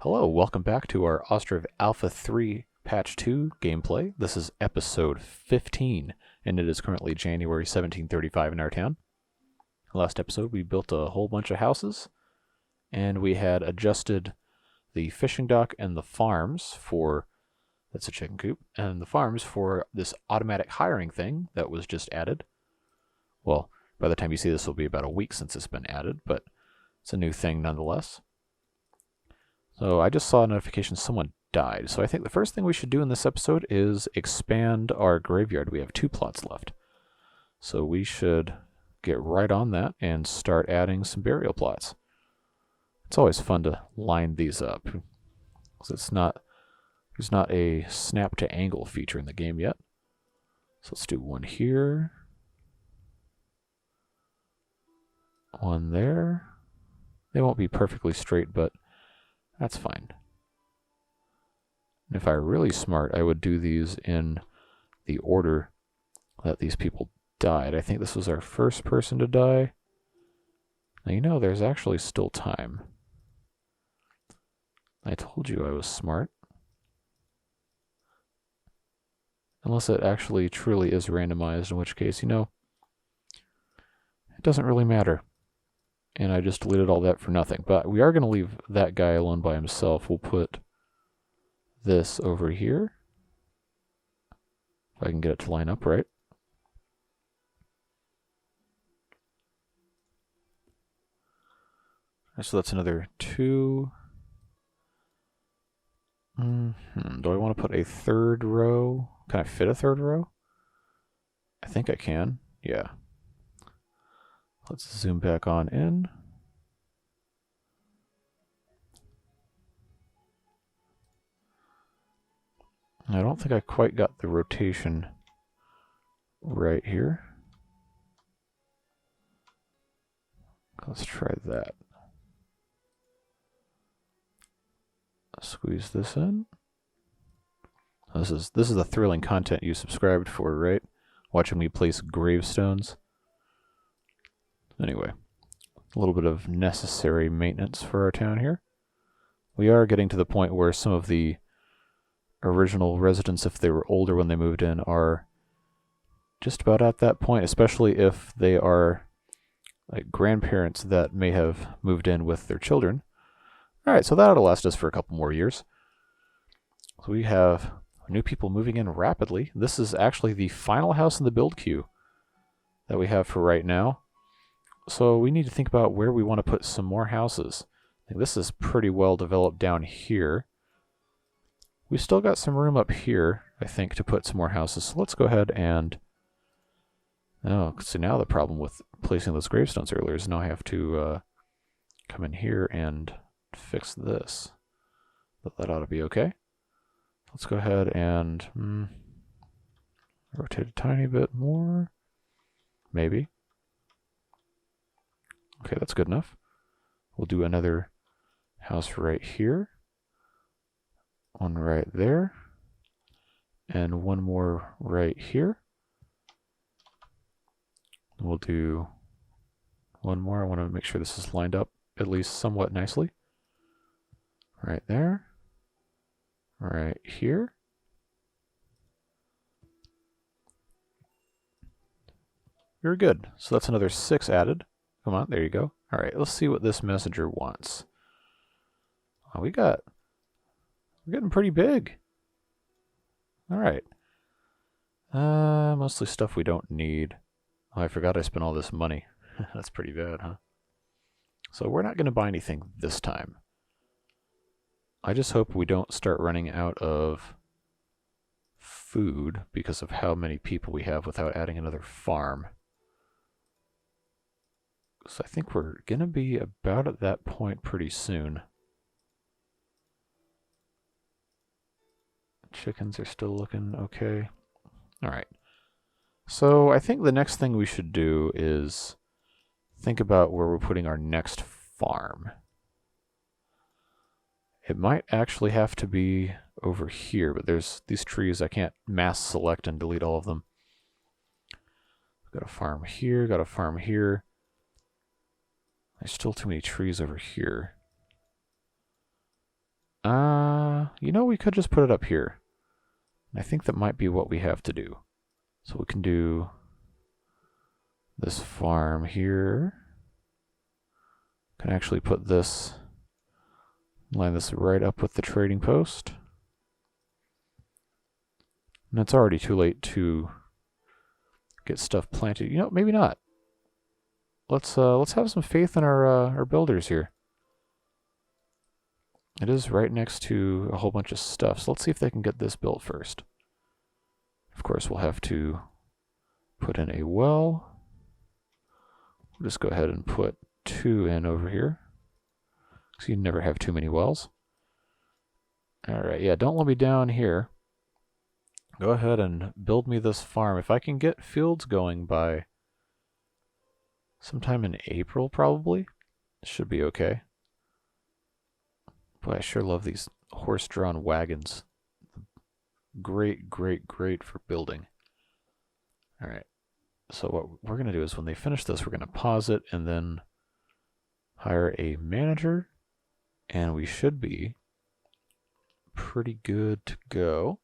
Hello, welcome back to our Ostriv Alpha 3 Patch 2 gameplay. This is episode 15, and it is currently January 1735 in our town. Last episode we built a whole bunch of houses, and we had adjusted the fishing dock and the farms for, that's a chicken coop, and the farms for this automatic hiring thing that was just added. Well, by the time you see this, will be about a week since it's been added, but it's a new thing nonetheless. So I just saw a notification someone died. So I think the first thing we should do in this episode is expand our graveyard. We have 2 plots left. So we should get right on that and start adding some burial plots. It's always fun to line these up, because there's not a snap to angle feature in the game yet. So let's do one here. One there. They won't be perfectly straight, but that's fine. And if I were really smart, I would do these in the order that these people died. I think this was our first person to die. Now, you know, there's actually still time. I told you I was smart. Unless it actually truly is randomized, in which case, you know, it doesn't really matter. And I just deleted all that for nothing. But we are going to leave that guy alone by himself. We'll put this over here. If I can get it to line up right. So that's another 2. Do I want to put a third row? Can I fit a third row? I think I can. Yeah. Let's zoom back on in. I don't think I quite got the rotation right here. Let's try that. Squeeze this in. This is the thrilling content you subscribed for, right? Watching me place gravestones. Anyway, a little bit of necessary maintenance for our town here. We are getting to the point where some of the original residents, if they were older when they moved in, are just about at that point, especially if they are like grandparents that may have moved in with their children. Alright, so that'll last us for a couple more years. So we have new people moving in rapidly. This is actually the final house in the build queue that we have for right now. So we need to think about where we want to put some more houses. I think this is pretty well developed down here. We've still got some room up here, I think, to put some more houses. So let's go ahead and... Oh, so now the problem with placing those gravestones earlier is now I have to come in here and fix this. But that ought to be okay. Let's go ahead and rotate a tiny bit more. Maybe. Okay, that's good enough. We'll do another house right here. One right there. And one more right here. We'll do one more. I want to make sure this is lined up at least somewhat nicely. Right there. Right here. Very good. So that's another 6 added. Come on, there you go. All right, let's see what this messenger wants. Oh, we're getting pretty big. All right. Mostly stuff we don't need. Oh, I forgot I spent all this money. That's pretty bad, huh? So we're not going to buy anything this time. I just hope we don't start running out of food because of how many people we have without adding another farm. So I think we're going to be about at that point pretty soon. Chickens are still looking okay. Alright. So I think the next thing we should do is think about where we're putting our next farm. It might actually have to be over here, but there's these trees. I can't mass select and delete all of them. Got a farm here, got a farm here. There's still too many trees over here. You know, we could just put it up here. I think that might be what we have to do. So we can do this farm here. Can actually put this, line this right up with the trading post. And it's already too late to get stuff planted. You know, maybe not. Let's have some faith in our builders here. It is right next to a whole bunch of stuff, so let's see if they can get this built first. Of course, we'll have to put in a well. We'll just go ahead and put 2 in over here, because you never have too many wells. Alright, yeah, don't let me down here. Go ahead and build me this farm. If I can get fields going by sometime in April, probably, it should be okay. Boy, I sure love these horse-drawn wagons. Great, great, great for building. Alright, so what we're going to do is when they finish this, we're going to pause it and then hire a manager, and we should be pretty good to go.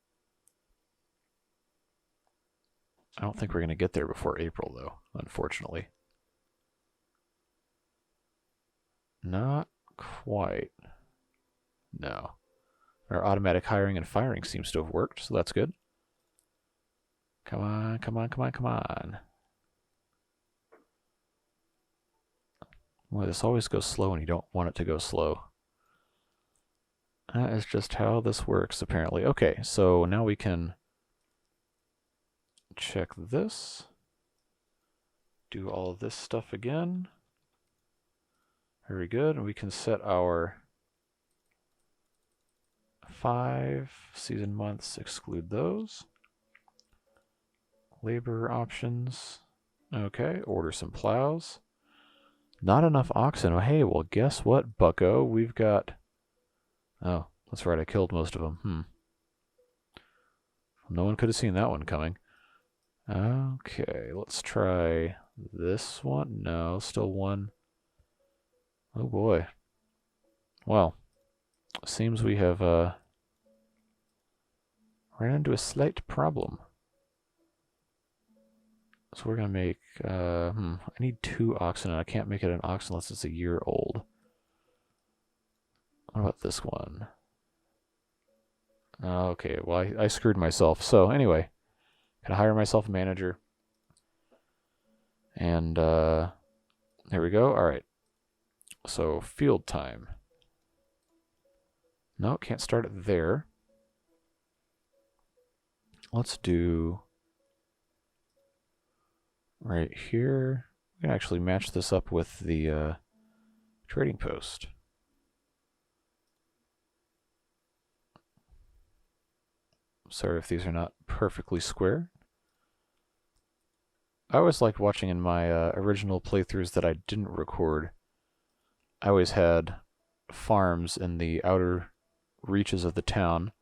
I don't think we're going to get there before April, though, unfortunately. Not quite. No. Our automatic hiring and firing seems to have worked, so that's good. Come on, come on, come on, come on. Well, this always goes slow and you don't want it to go slow. That is just how this works, apparently. Okay, so now we can check this. Do all of this stuff again. Very good. And we can set our 5 season months, exclude those. Labor options. Okay, order some plows. Not enough oxen. Oh, hey, well, guess what, bucko? We've got... Oh, that's right, I killed most of them. No one could have seen that one coming. Okay, let's try this one. No, still one. Oh, boy. Well, seems we have ran into a slight problem. So we're going to make, I need 2 oxen, and I can't make it an ox unless it's a year old. What about this one? Okay, well, I screwed myself. So, anyway, can I hire myself a manager? And, there we go. Alright. So, field time. No, can't start it there. Let's do... right here. We can actually match this up with the trading post. Sorry if these are not perfectly square. I always liked watching in my original playthroughs that I didn't record. I always had farms in the outer reaches of the town,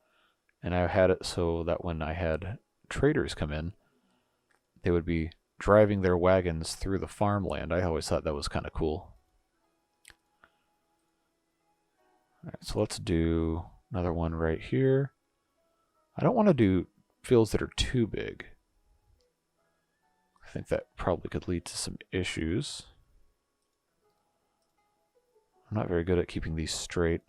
and I had it so that when I had traders come in, they would be driving their wagons through the farmland. I always thought that was kind of cool. Alright, so let's do another one right here. I don't want to do fields that are too big. I think that probably could lead to some issues. I'm not very good at keeping these straight.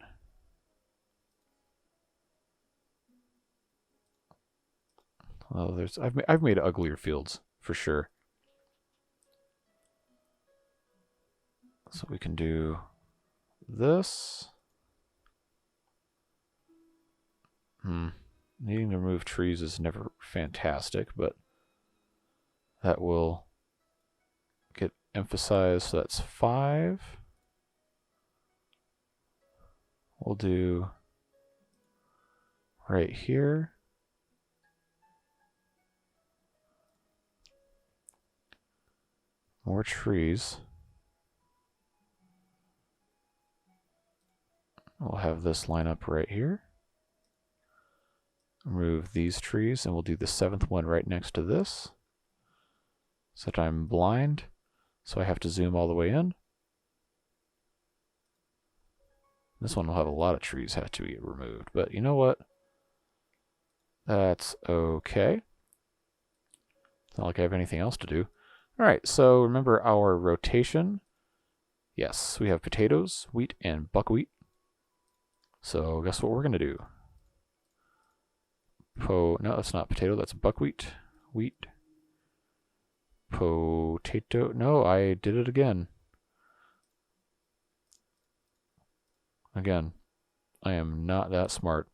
Oh, I've made uglier fields for sure. So we can do this. Needing to remove trees is never fantastic, but that will get emphasized. So that's 5. We'll do right here. More trees. We'll have this line up right here. Remove these trees, and we'll do the 7th one right next to this. So that I'm blind, so I have to zoom all the way in. This one will have a lot of trees have to be removed, but you know what? That's okay. It's not like I have anything else to do. Alright, so remember our rotation. Yes, we have potatoes, wheat, and buckwheat. So guess what we're going to do? No, that's not potato, that's buckwheat. Wheat. Potato. No, I did it again. Again, I am not that smart.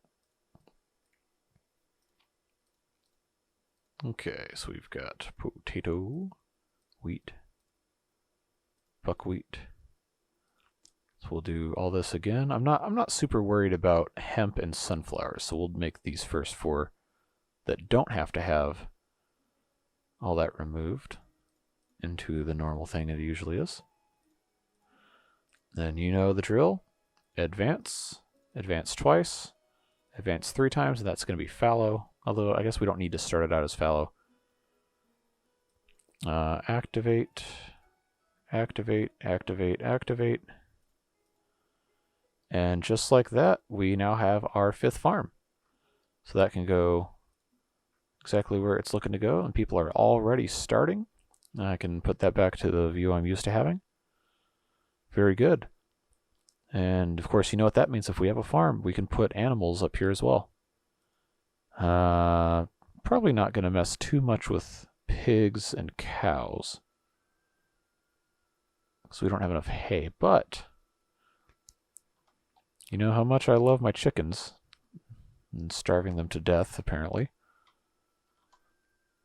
Okay, so we've got potato, wheat, buckwheat. So we'll do all this again. I'm not super worried about hemp and sunflowers, so we'll make these first four that don't have to have all that removed into the normal thing it usually is. Then you know the drill. Advance, advance twice, advance 3 times, and that's going to be fallow. Although I guess we don't need to start it out as fallow. Activate, activate, activate, activate. And just like that, we now have our 5th farm. So that can go exactly where it's looking to go, and people are already starting. I can put that back to the view I'm used to having. Very good. And of course, you know what that means. If we have a farm, we can put animals up here as well. Probably not going to mess too much with pigs and cows, because we don't have enough hay, but you know how much I love my chickens, and starving them to death, apparently.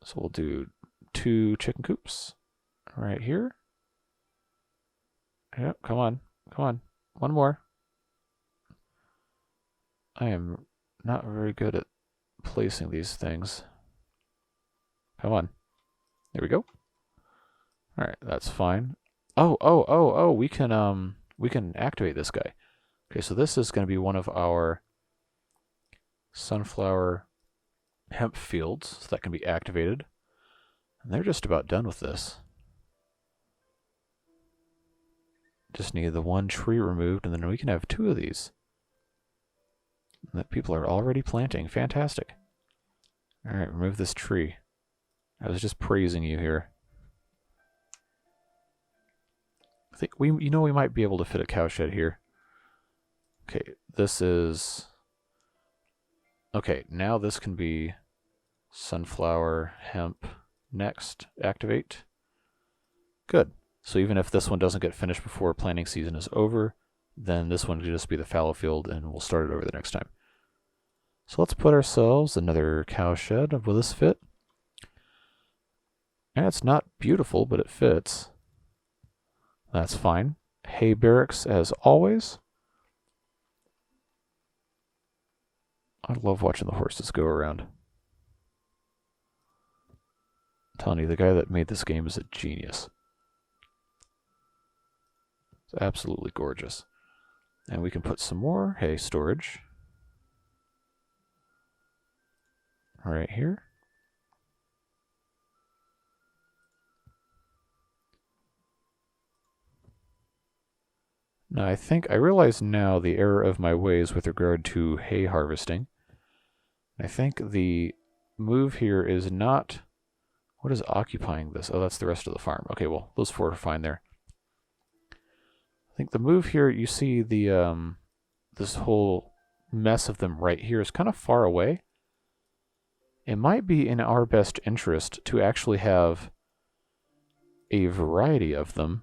So we'll do 2 chicken coops right here. Yep, come on, come on. One more. I am not very good at placing these things. Come on. There we go. Alright, that's fine. Oh, we can activate this guy. Okay, so this is going to be one of our sunflower hemp fields, so that can be activated. And they're just about done with this. Just need the 1 tree removed, and then we can have 2 of these. And that people are already planting. Fantastic. Alright, remove this tree. I was just praising you here. I think we might be able to fit a cowshed here. Okay, this is... Okay, now this can be sunflower, hemp. Next, activate. Good. So even if this one doesn't get finished before planting season is over, then this one will just be the fallow field, and we'll start it over the next time. So let's put ourselves another cowshed. Will this fit? And it's not beautiful, but it fits. That's fine. Hay barracks as always. I love watching the horses go around. I'm telling you, the guy that made this game is a genius. It's absolutely gorgeous. And we can put some more hay storage right here. Now I realize now the error of my ways with regard to hay harvesting. I think the move here is not... What is occupying this? Oh, that's the rest of the farm. Okay, well, those 4 are fine there. I think the move here, you see the this whole mess of them right here is kind of far away. It might be in our best interest to actually have a variety of them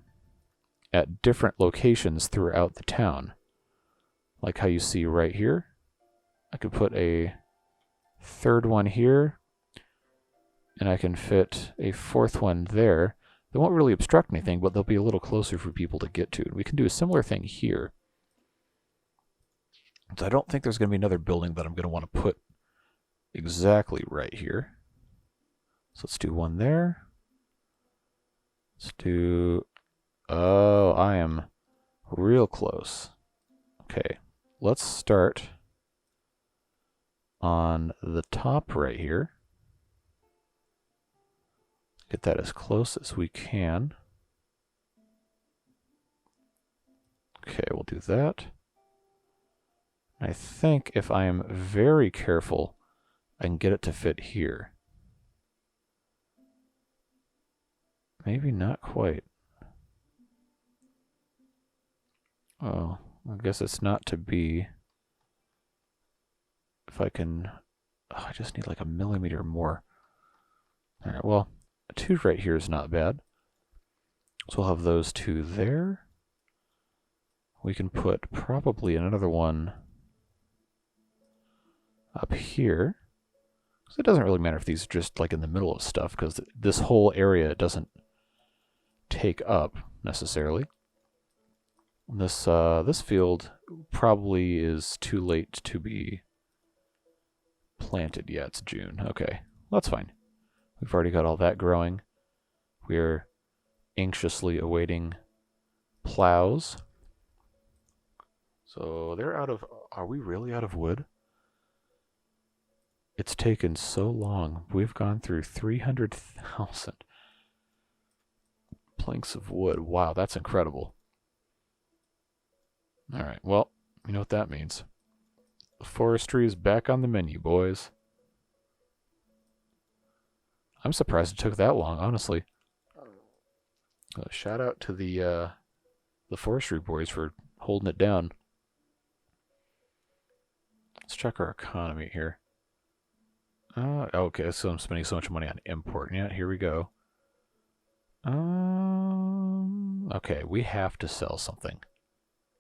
at different locations throughout the town. Like how you see right here. I could put a 3rd one here, and I can fit a 4th one there. They won't really obstruct anything, but they'll be a little closer for people to get to. We can do a similar thing here. So I don't think there's going to be another building that I'm going to want to put exactly right here. So let's do one there. Let's do... Oh, I am real close. Okay, let's start on the top right here. Get that as close as we can. Okay, we'll do that. I think if I am very careful, I can get it to fit here. Maybe not quite. Oh, I guess it's not to be. If I can... Oh, I just need like a millimeter more. Alright, well, a 2 right here is not bad. So we'll have those 2 there. We can put probably another one up here. So it doesn't really matter if these are just like in the middle of stuff, because this whole area doesn't take up necessarily. This field probably is too late to be planted. Yeah, it's June. Okay, well, that's fine. We've already got all that growing. We're anxiously awaiting plows. So they're out of... Are we really out of wood? It's taken so long. We've gone through 300,000 planks of wood. Wow, that's incredible. Alright, well, you know what that means. Forestry is back on the menu, boys. I'm surprised it took that long, honestly. Shout out to the forestry boys for holding it down. Let's check our economy here. Okay, so I'm spending so much money on import. Yeah, here we go. Okay, we have to sell something.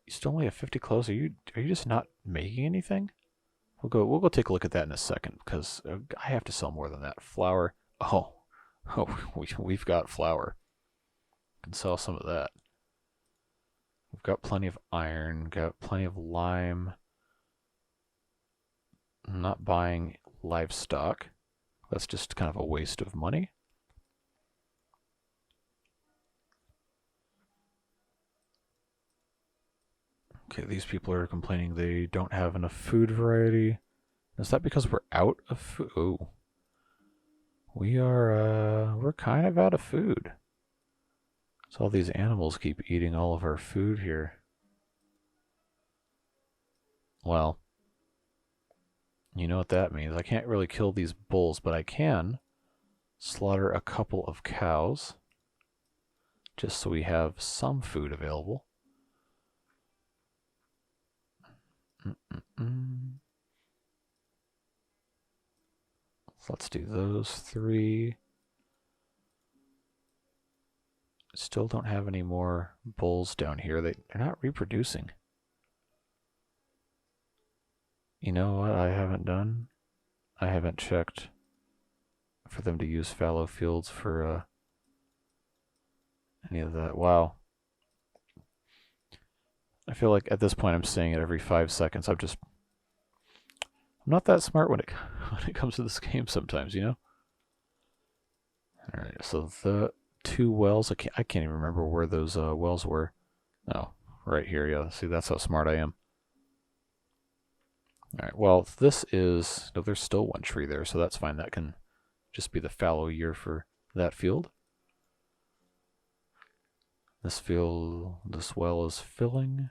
You still only have 50 clothes. Are you just not making anything? We'll go take a look at that in a second, because I have to sell more than that. Flour. Oh, we've got flour. Can sell some of that. We've got plenty of iron. Got plenty of lime. I'm not buying livestock. That's just kind of a waste of money. Okay, these people are complaining they don't have enough food variety. Is that because we're out of food? Oh. We're kind of out of food. So all these animals keep eating all of our food here. Well, you know what that means. I can't really kill these bulls, but I can slaughter a couple of cows, just so we have some food available. So let's do those 3. Still don't have any more bulls down here. They're not reproducing. You know what I haven't done? I haven't checked for them to use fallow fields for any of that. Wow. I feel like at this point I'm saying it every 5 seconds. I'm not that smart when it comes to this game sometimes, you know? Alright, so the 2 wells, I can't even remember where those wells were. Oh, right here, yeah. See, that's how smart I am. Alright, well, this is... No, there's still 1 tree there, so that's fine. That can just be the fallow year for that field. This well is filling.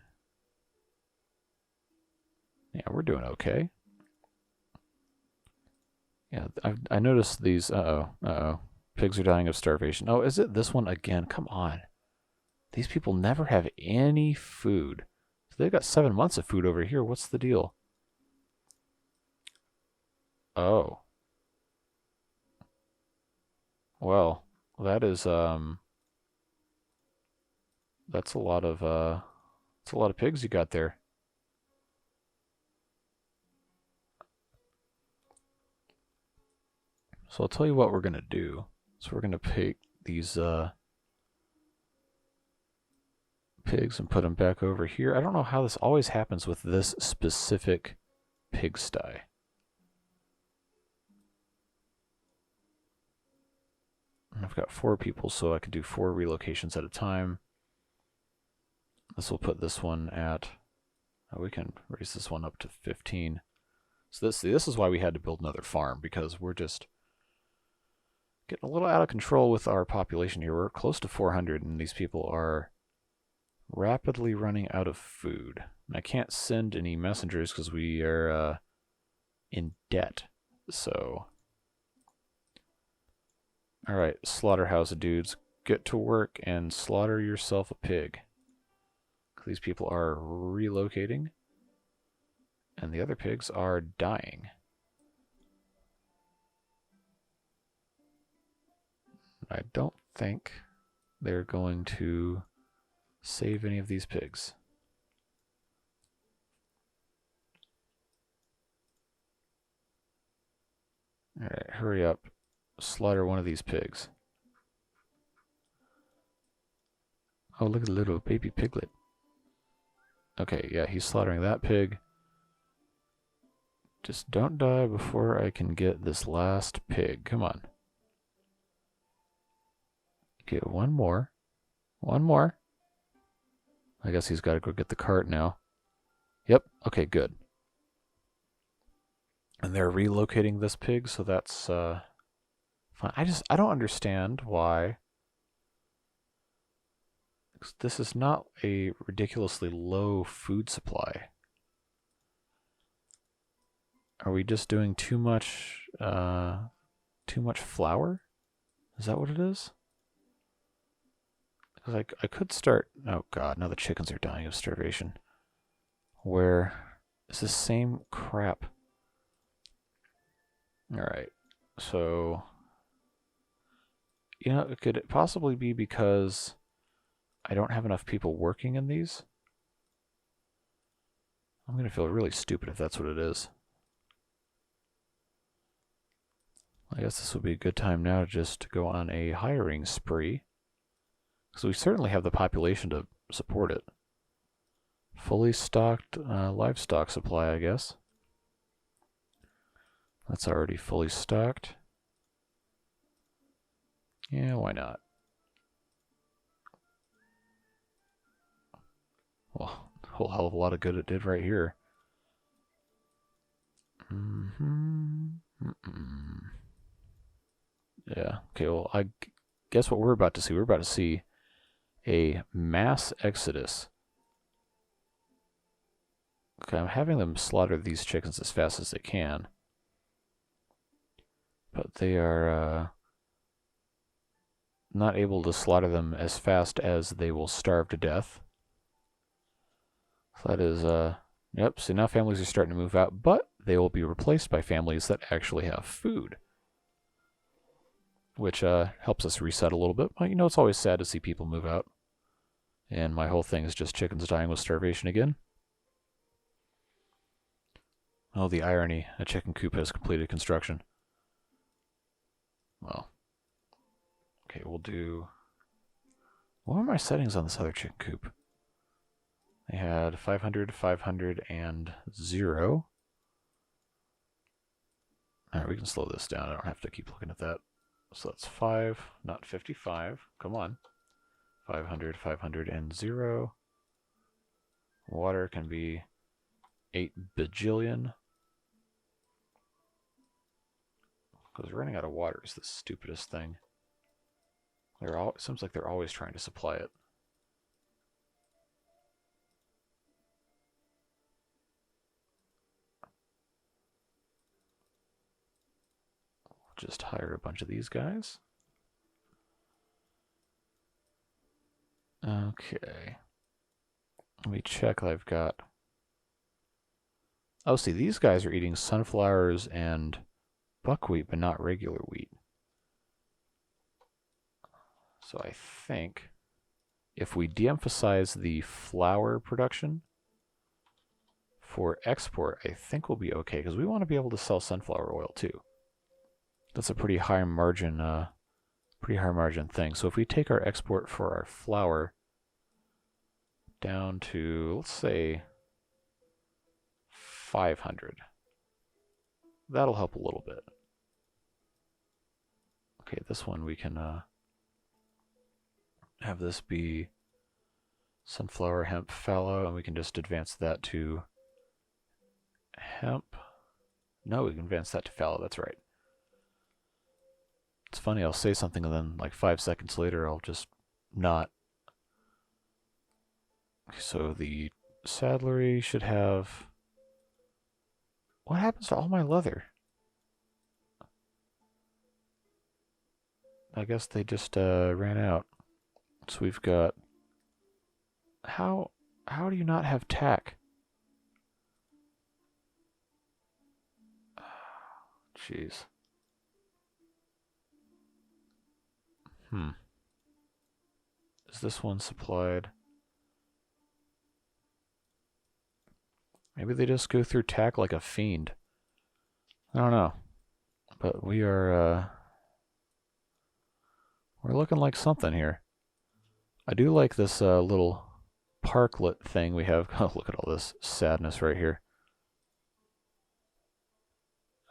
Yeah, we're doing okay. Yeah, I noticed these... Uh-oh. Pigs are dying of starvation. Oh, is it this one again? Come on. These people never have any food. So they've got 7 months of food over here. What's the deal? Oh. Well, that is, that's a lot of pigs you got there. So I'll tell you what we're going to do. So we're going to take these pigs and put them back over here. I don't know how this always happens with this specific pigsty. I've got 4 people, so I can do 4 relocations at a time. This will put this one at... Oh, we can raise this one up to 15. So this is why we had to build another farm, because we're just getting a little out of control with our population here. We're close to 400, and these people are rapidly running out of food. I can't send any messengers because we are in debt. So, alright, slaughterhouse dudes, get to work and slaughter yourself a pig. These people are relocating, and the other pigs are dying. I don't think they're going to save any of these pigs. Alright, hurry up. Slaughter one of these pigs. Oh, look at the little baby piglet. Okay, yeah, he's slaughtering that pig. Just don't die before I can get this last pig. Come on. Get one more. One more. I guess he's got to go get the cart now. Yep, okay, good. And they're relocating this pig, so that's fine. I don't understand why. This is not a ridiculously low food supply. Are we just doing too much flour? Is that what it is? Because I could start... Oh god, now the chickens are dying of starvation. Where is this same crap? Alright, so... You know, could it possibly be because I don't have enough people working in these? I'm going to feel really stupid if that's what it is. I guess this would be a good time now to just go on a hiring spree. Because we certainly have the population to support it. Fully stocked livestock supply, I guess. That's already fully stocked. Yeah, why not? Well, a whole hell of a lot of good it did right here. Yeah, okay, well, I guess what we're about to see? We're about to see a mass exodus. Okay, I'm having them slaughter these chickens as fast as they can. But they are not able to slaughter them as fast as they will starve to death. So that is, yep, so now families are starting to move out, but they will be replaced by families that actually have food. Which helps us reset a little bit. Well, you know, it's always sad to see people move out. And my whole thing is just chickens dying with starvation again. Oh, the irony. A chicken coop has completed construction. Well. Okay, we'll do... What are my settings on this other chicken coop? They had 500, 500, and 0. Alright, we can slow this down. I don't have to keep looking at that. So that's 5, not 55. Come on. 500, 500, and 0. Water can be 8 bajillion. Because running out of water is the stupidest thing. It seems like they're always trying to supply it. Just hire a bunch of these guys. Okay. Let me check that I've got... Oh, see, these guys are eating sunflowers and buckwheat, but not regular wheat. So I think if we de-emphasize the flour production for export, I think we'll be okay, because we want to be able to sell sunflower oil too. That's a pretty high margin thing. So if we take our export for our flour down to, let's say, 500, that'll help a little bit. Okay, this one we can have this be sunflower, hemp, fallow, and we can just advance that to hemp. No, we can advance that to fallow, that's right. It's funny, I'll say something and then like 5 seconds later I'll just not. So the Saddlery should have... What happens to all my leather? I guess they just ran out. So we've got... How do you not have tack? Jeez. Is this one supplied? Maybe they just go through tack like a fiend. I don't know. But we are, we're looking like something here. I do like this little parklet thing we have. Oh, look at all this sadness right here.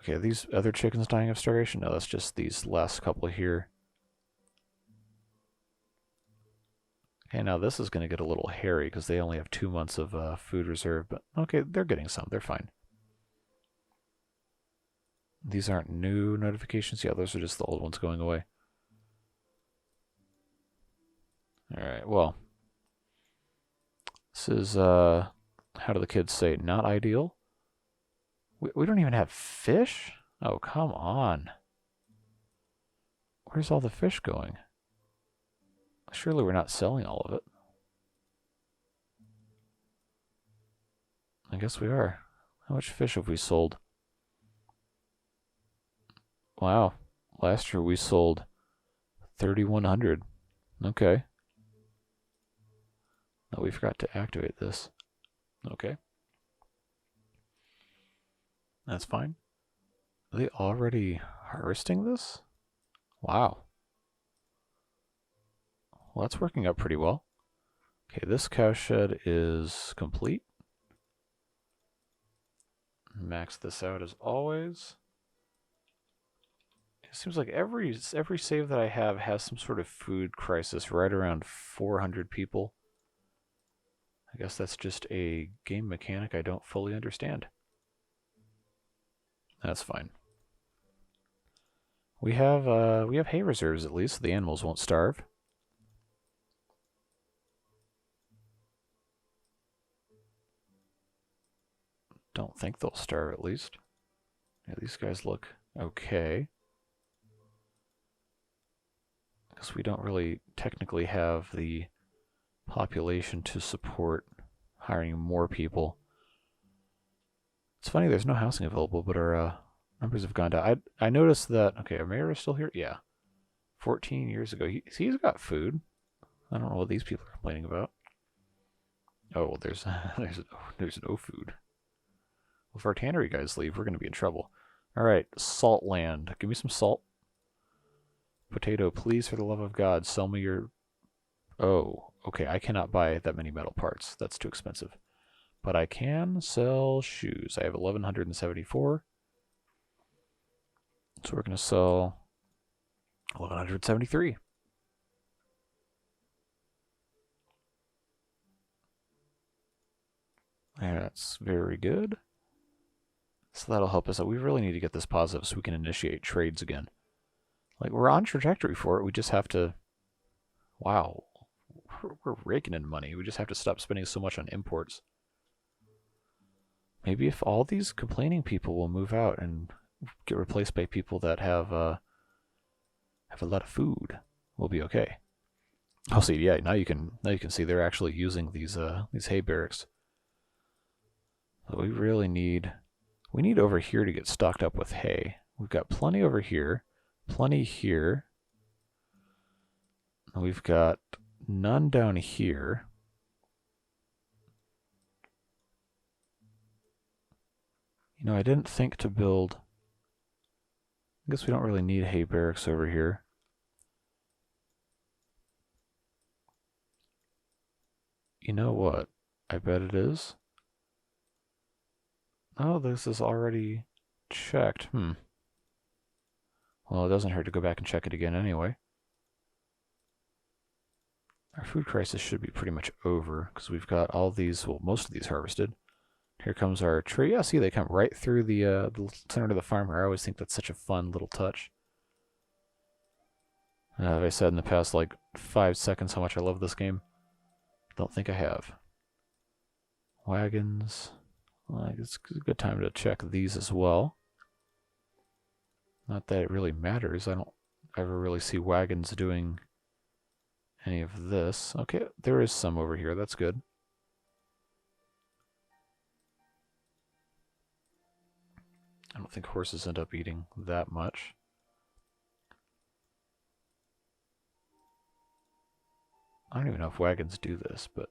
Okay, are these other chickens dying of starvation? No, that's just these last couple here. Okay, now this is going to get a little hairy because they only have 2 months of food reserve, but okay, they're getting some. They're fine. These aren't new notifications. Yeah, those are just the old ones going away. Alright, well. This is, how do the kids say, not ideal? We don't even have fish? Oh, come on. Where's all the fish going? Surely we're not selling all of it. I guess we are. How much fish have we sold? Wow. Last year we sold 3,100. Okay. Oh, we forgot to activate this. Okay. That's fine. Are they already harvesting this? Wow. Well, that's working out pretty well. Okay, this cowshed is complete. Max this out as always. It seems like every save that I have has some sort of food crisis right around 400 people. I guess that's just a game mechanic I don't fully understand. That's fine. We have hay reserves at least, so the animals won't starve. Don't think they'll starve at least. Yeah, these guys look okay. Because we don't really technically have the population to support hiring more people. It's funny, there's no housing available, but our numbers have gone down. I noticed that, okay, our mayor is still here? Yeah. 14 years ago. He's got food. I don't know what these people are complaining about. Oh, well, there's no food. Well, if our tannery guys leave, we're going to be in trouble. Alright, salt land. Give me some salt. Potato, please, for the love of God, sell me your... Oh, okay, I cannot buy that many metal parts. That's too expensive. But I can sell shoes. I have 1,174. So we're going to sell 1,173. That's very good. So that'll help us out. We really need to get this positive so we can initiate trades again. Like, we're on trajectory for it. We just have to... Wow. We're raking in money. We just have to stop spending so much on imports. Maybe if all these complaining people will move out and get replaced by people that have a lot of food, we'll be okay. Oh, see, yeah, now you can see they're actually using these hay barracks. But we really need... We need over here to get stocked up with hay. We've got plenty over here, plenty here. We've got none down here. You know, I didn't think to build... I guess we don't really need hay barracks over here. You know what? I bet it is. Oh, this is already checked. Well, it doesn't hurt to go back and check it again anyway. Our food crisis should be pretty much over, because we've got all these, well, most of these harvested. Here comes our tree. Yeah, see, they come right through the center of the farm here. I always think that's such a fun little touch. Have I said in the past, like, 5 seconds how much I love this game? Don't think I have. Wagons. Well, it's a good time to check these as well. Not that it really matters. I don't ever really see wagons doing any of this. Okay, there is some over here. That's good. I don't think horses end up eating that much. I don't even know if wagons do this, but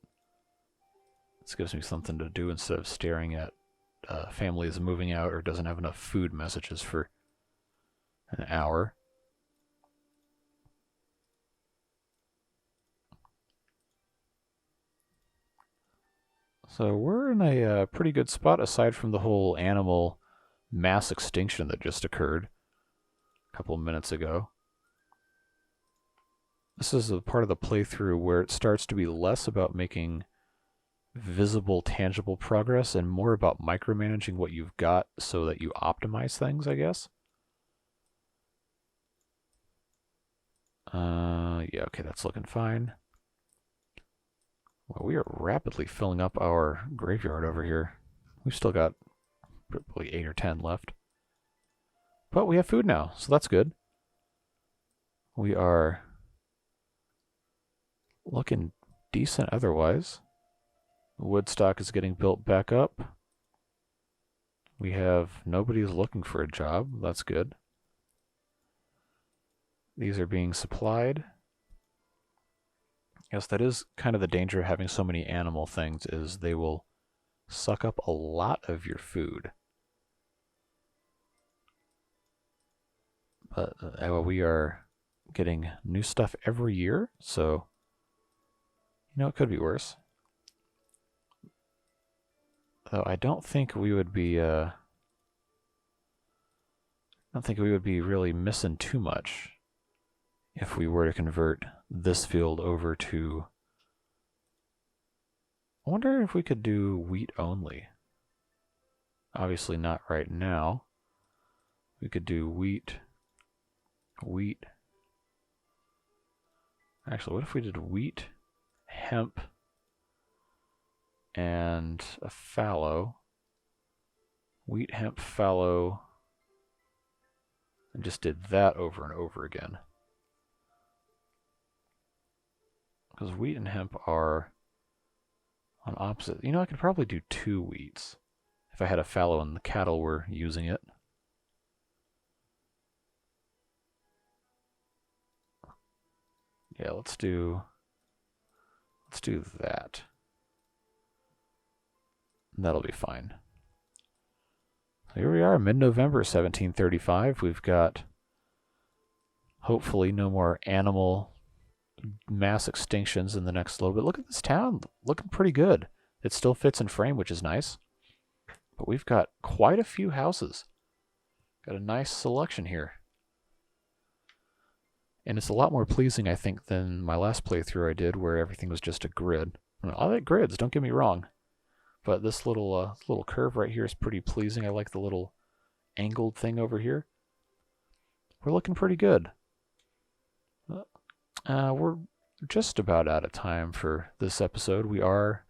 this gives me something to do instead of staring at families moving out or doesn't have enough food messages for an hour. So we're in a pretty good spot aside from the whole animal mass extinction that just occurred a couple of minutes ago. This is a part of the playthrough where it starts to be less about making visible, tangible progress and more about micromanaging what you've got so that you optimize things, I guess. Yeah, okay, that's looking fine. Well, we are rapidly filling up our graveyard over here. We've still got probably 8 or 10 left. But we have food now, so that's good. We are looking decent otherwise. Woodstock is getting built back up. We have nobody's looking for a job. That's good. These are being supplied. Yes, that is kind of the danger of having so many animal things, is they will suck up a lot of your food. But we are getting new stuff every year, so you know, it could be worse. Though I don't think we would be really missing too much if we were to convert this field over to... I wonder if we could do wheat only. Obviously not right now. We could do wheat. Actually, what if we did wheat, hemp, and a fallow? Wheat, hemp, fallow, and just did that over and over again. Because wheat and hemp are on opposite. You know, I could probably do 2 wheats if I had a fallow and the cattle were using it. Yeah, let's do that. That'll be fine. So here we are, mid-November 1735. We've got hopefully no more animal mass extinctions in the next little bit. Look at this town, looking pretty good. It still fits in frame, which is nice. But we've got quite a few houses. Got a nice selection here. And it's a lot more pleasing, I think, than my last playthrough I did, where everything was just a grid. I like grids, don't get me wrong. But this little curve right here is pretty pleasing. I like the little angled thing over here. We're looking pretty good. We're just about out of time for this episode. We are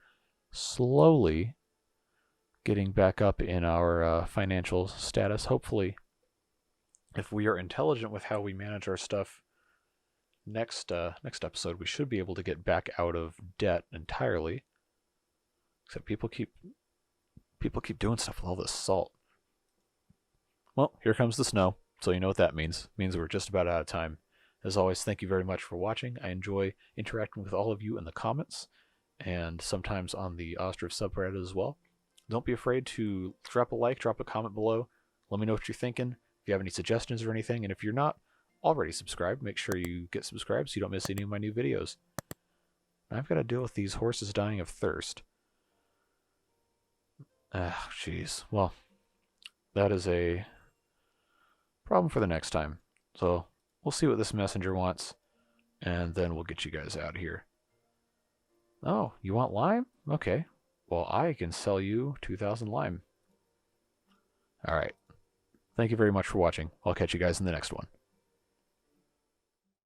slowly getting back up in our financial status. Hopefully, if we are intelligent with how we manage our stuff, next episode we should be able to get back out of debt entirely. Except people keep doing stuff with all this salt. Well, here comes the snow, so you know what that means. It means we're just about out of time. As always, thank you very much for watching. I enjoy interacting with all of you in the comments, and sometimes on the Ostriv subreddit as well. Don't be afraid to drop a like, drop a comment below. Let me know what you're thinking, if you have any suggestions or anything, and if you're not already subscribed, make sure you get subscribed so you don't miss any of my new videos. I've got to deal with these horses dying of thirst. Ah, jeez. Well, that is a problem for the next time. So we'll see what this messenger wants, and then we'll get you guys out of here. Oh, you want lime? Okay. Well, I can sell you 2,000 lime. All right. Thank you very much for watching. I'll catch you guys in the next one.